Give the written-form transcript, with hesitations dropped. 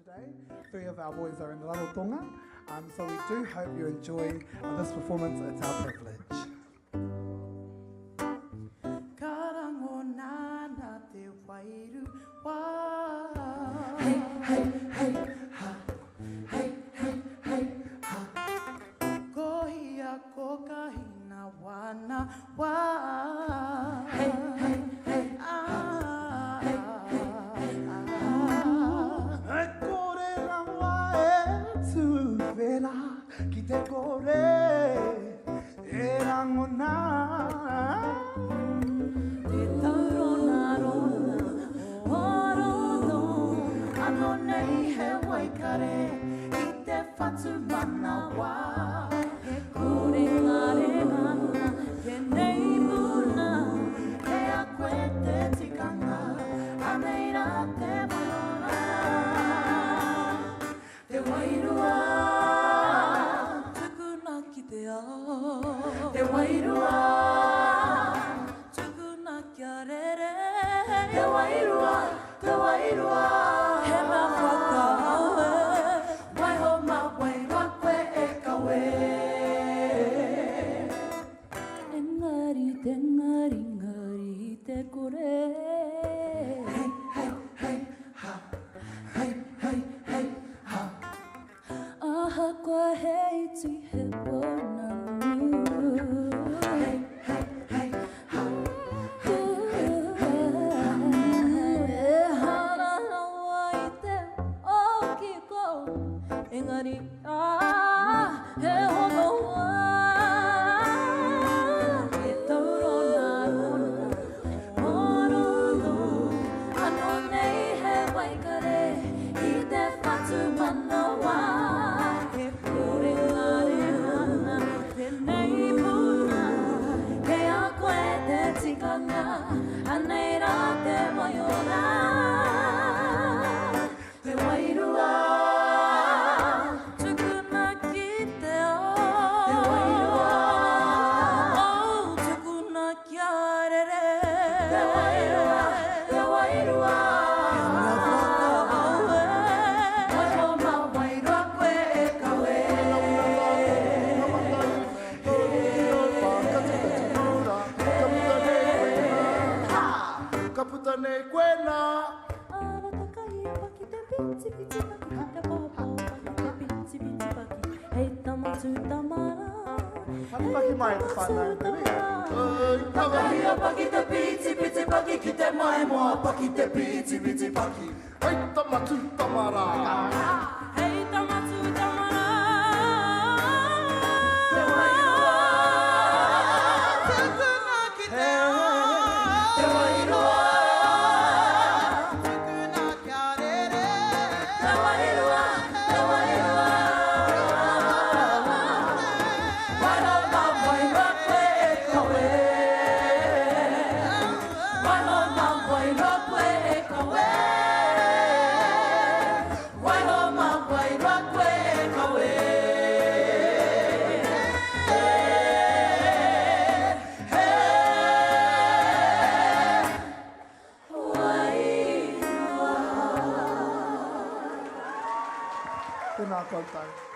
today. 3 of our boys are in Rarotonga, so we do hope you enjoy this performance. It's our privilege. Hey, hey, hey, ha. Hey, hey, hey, ha. Kohia kokahina wana wa. Hey, hey, hey, ki te kore e rangona Te taurona rona o rono ano nei he waikare I te whatu manawa He kore ngare ngana ke nei muna He a koe te tikanga a nei rā te waiora Te wairua Te wairua Tukuna kia rere Te wairua He mea whakawe Waiho ma wairua koe e kawe Engari te kore Hey, hey, hey, ha. Hey, hey, hey, ha. Aha koe hei tui he pona Hey, hey, hey, ha. Engari he honoa He taurona rona Morono Ano nei he waikare I te whatu manawa He kore ngare hana Te nei muna He a koe te tikanga A nei rā te waiora Te wairua Kaputane kwena Paki mai te whanau te rea Takahia paki te piti piti paki Ki te mai moa paki te piti piti paki Hei tamatu tamara Hei tamatu tamara Te wairua Tukuna ki te Te wairua Tukuna kia rere Te wairua Te wairua Wairo ma wairua koe e kawe Wairo ma wairua koe e kawe Wairo ma wairua koe e kawe Tēnā koutou.